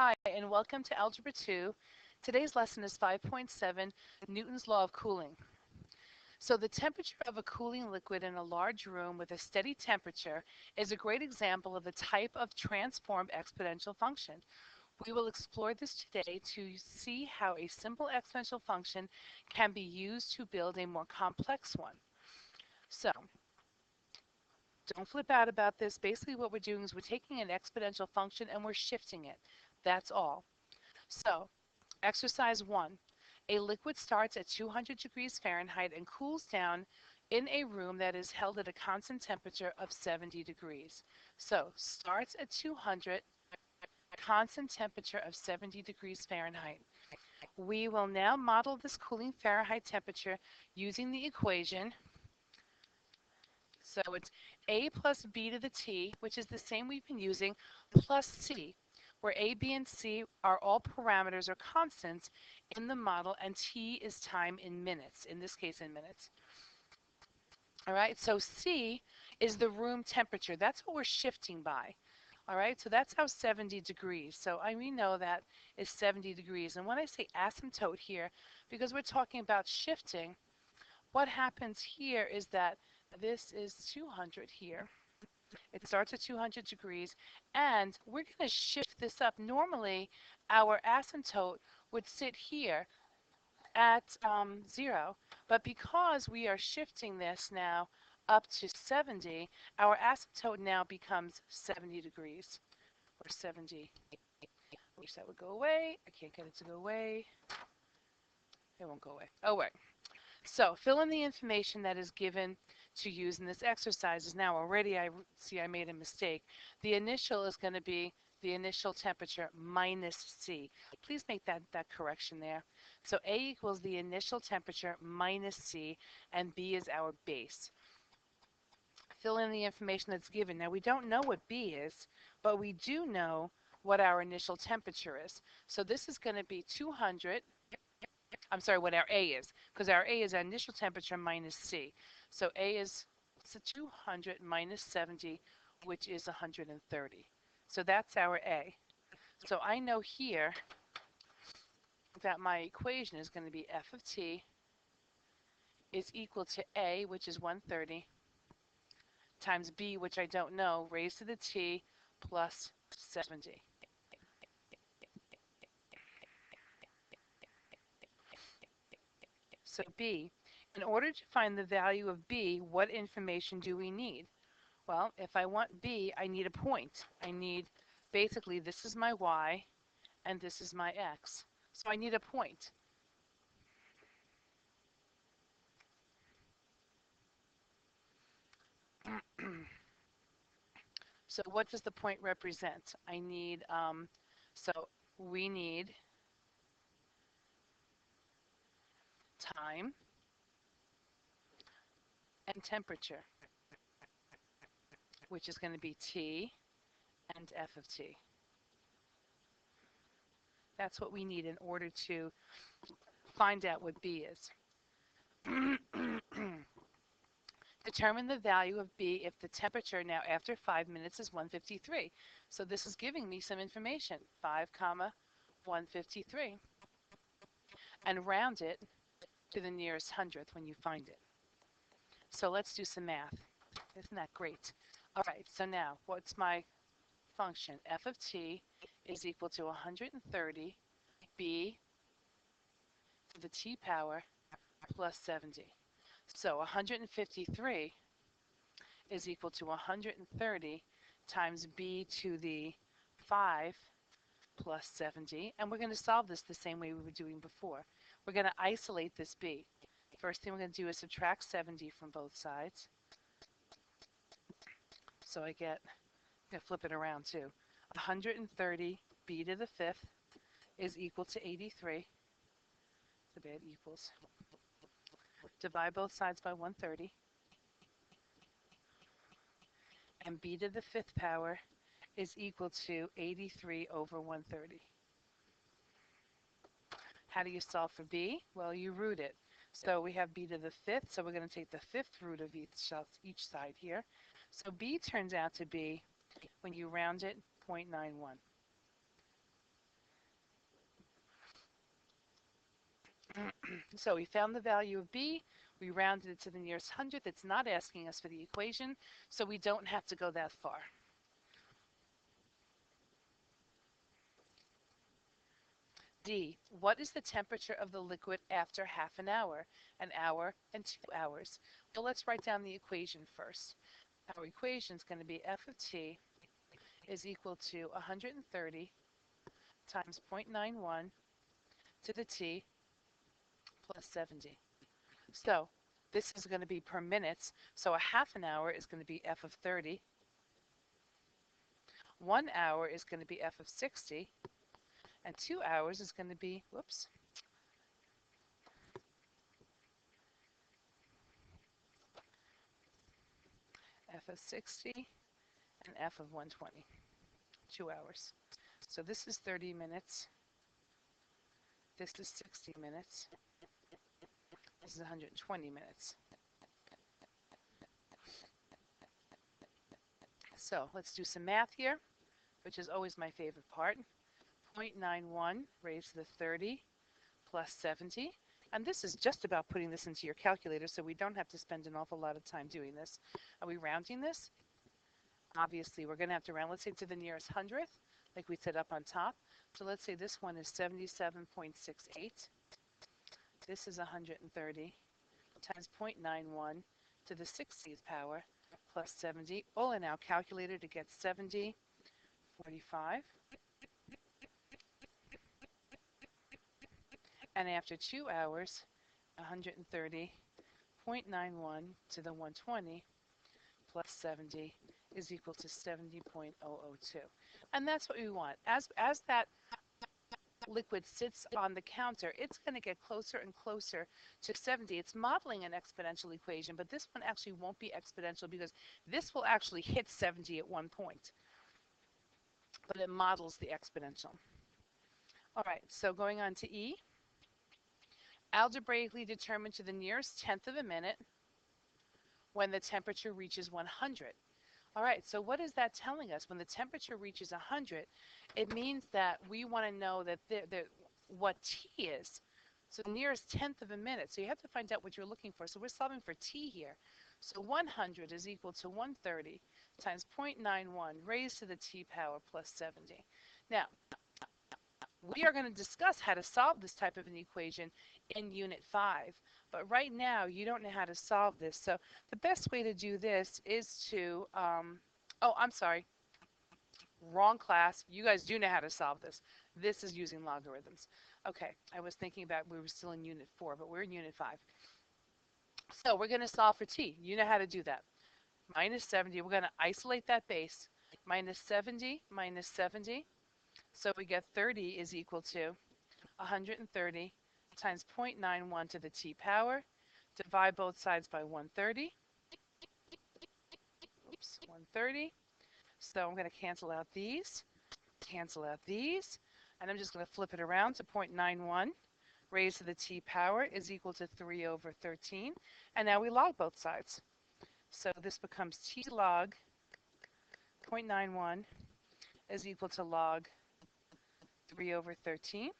Hi, and welcome to Algebra 2. Today's lesson is 5.7, Newton's Law of Cooling. So the temperature of a cooling liquid in a large room with a steady temperature is a great example of the type of transformed exponential function. We will explore this today to see how a simple exponential function can be used to build a more complex one. So don't flip out about this. Basically what we're doing is we're taking an exponential function and we're shifting it. That's all. So exercise 1. A liquid starts at 200 degrees Fahrenheit and cools down in a room that is held at a constant temperature of 70 degrees. So starts at 200, constant temperature of 70 degrees Fahrenheit. We will now model this cooling Fahrenheit temperature using the equation. So it's A plus B to the T, which is the same we've been using, plus C, where A, B, and C are all parameters or constants in the model, and T is time in minutes, in this case in minutes. All right, so C is the room temperature. That's what we're shifting by. All right, so that's how 70 degrees. So we know that is 70 degrees. And when I say asymptote here, because we're talking about shifting, what happens here is that this is 200 here. It starts at 200 degrees, and we're going to shift this up. Normally, our asymptote would sit here at 0, but because we are shifting this now up to 70, our asymptote now becomes 70 degrees, or 70. I wish that would go away. I can't get it to go away. It won't go away. Oh, wait. So fill in the information that is given to use in this exercise. Is now already, I see I made a mistake. The initial is going to be the initial temperature minus C. Please make that correction there. So A equals the initial temperature minus C, and B is our base. Fill in the information that's given. Now we don't know what B is, but we do know what our initial temperature is. So this is going to be 200. I'm sorry, what our A is, because our A is our initial temperature minus C. So A is 200 minus 70, which is 130. So that's our A. So I know here that my equation is going to be f of t is equal to A, which is 130, times B, which I don't know, raised to the t plus 70. So B, in order to find the value of B, what information do we need? Well, if I want B, I need a point. I need, basically, this is my y, and this is my x. So I need a point. So what does the point represent? I need, so we need time and temperature, which is going to be T and f of t. That's what we need in order to find out what B is. Determine the value of B if the temperature now after 5 minutes is 153. So this is giving me some information, 5 comma 153. And round it to the nearest hundredth when you find it. So let's do some math. Isn't that great? All right, so now what's my function? F of t is equal to 130 b to the t power plus 70. So 153 is equal to 130 times b to the 5 plus 70. And we're going to solve this the same way we were doing before. We're going to isolate this b. First thing we're going to do is subtract 70 from both sides. So I get, I'm going to flip it around too. 130 b to the 5th is equal to 83. The bad equals. Divide both sides by 130. And b to the 5th power is equal to 83 over 130. How do you solve for b? Well, you root it. So we have b to the 5th, so we're going to take the 5th root of each side here. So b turns out to be, when you round it, 0.91. So we found the value of b, we rounded it to the nearest hundredth. It's not asking us for the equation, so we don't have to go that far. D, what is the temperature of the liquid after half an hour, and 2 hours? Well, let's write down the equation first. Our equation is going to be f of t is equal to 130 times 0.91 to the t plus 70. So this is going to be per minutes. So a half an hour is going to be f of 30. 1 hour is going to be f of 60. And 2 hours is going to be, whoops, f of 60 and f of 120. 2 hours. So this is 30 minutes. This is 60 minutes. This is 120 minutes. So let's do some math here, which is always my favorite part. 0.91 raised to the 30 plus 70. And this is just about putting this into your calculator, so we don't have to spend an awful lot of time doing this. Are we rounding this? Obviously, we're going to have to round, let's say, to the nearest hundredth, like we set up on top. So let's say this one is 77.68. This is 130 times 0.91 to the 60th power plus 70, all in our calculator to get 70, 45. And after 2 hours, 130.91 to the 120 plus 70 is equal to 70.002. And that's what we want. As that liquid sits on the counter, it's going to get closer and closer to 70. It's modeling an exponential equation, but this one actually won't be exponential because this will actually hit 70 at one point. But it models the exponential. All right, so going on to E. Algebraically determine to the nearest tenth of a minute when the temperature reaches 100. All right, so what is that telling us? When the temperature reaches 100, it means that we want to know that what T is. So the nearest tenth of a minute. So you have to find out what you're looking for. So we're solving for T here. So 100 is equal to 130 times 0.91 raised to the T power plus 70. Now, we are going to discuss how to solve this type of an equation in Unit 5. But right now, you don't know how to solve this. So the best way to do this is to, oh, I'm sorry, wrong class. You guys do know how to solve this. This is using logarithms. Okay, I was thinking about we were still in Unit 4, but we're in Unit 5. So we're going to solve for t. You know how to do that. Minus 70, we're going to isolate that base. Minus 70 minus 70. So we get 30 is equal to 130 times 0.91 to the t power. Divide both sides by 130. Oops, 130. So I'm going to cancel out these, and I'm just going to flip it around to 0.91 raised to the t power is equal to 3 over 13. And now we log both sides. So this becomes t log 0.91 is equal to log 3 over 13.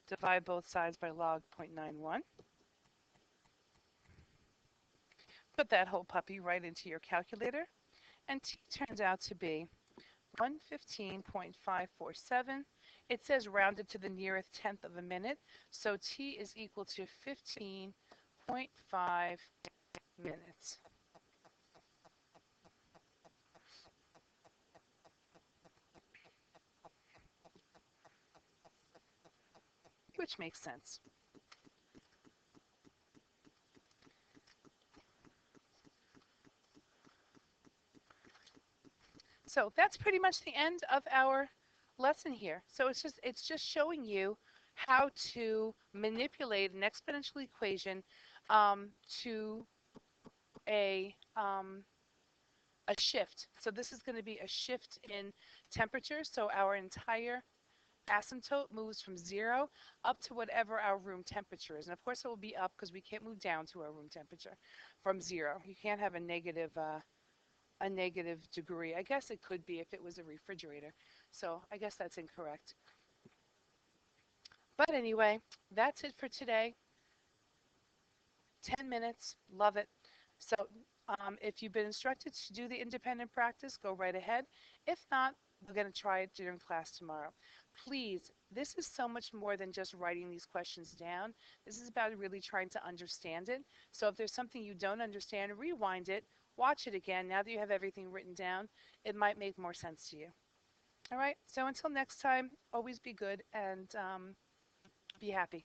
Divide both sides by log 0.91. Put that whole puppy right into your calculator, and t turns out to be 115.547. It says rounded to the nearest tenth of a minute, so t is equal to 15.5 minutes. Which makes sense. So that's pretty much the end of our lesson here. So it's just showing you how to manipulate an exponential equation to a shift. So this is going to be a shift in temperature. So our entire asymptote moves from 0 up to whatever our room temperature is. And of course it will be up because we can't move down to our room temperature from 0. You can't have a negative degree. I guess it could be if it was a refrigerator. So I guess that's incorrect. But anyway, that's it for today. 10 minutes, love it. So if you've been instructed to do the independent practice, go right ahead. If not, we're going to try it during class tomorrow. Please, this is so much more than just writing these questions down. This is about really trying to understand it. So if there's something you don't understand, rewind it, watch it again. Now that you have everything written down, it might make more sense to you. All right, so until next time, always be good and be happy.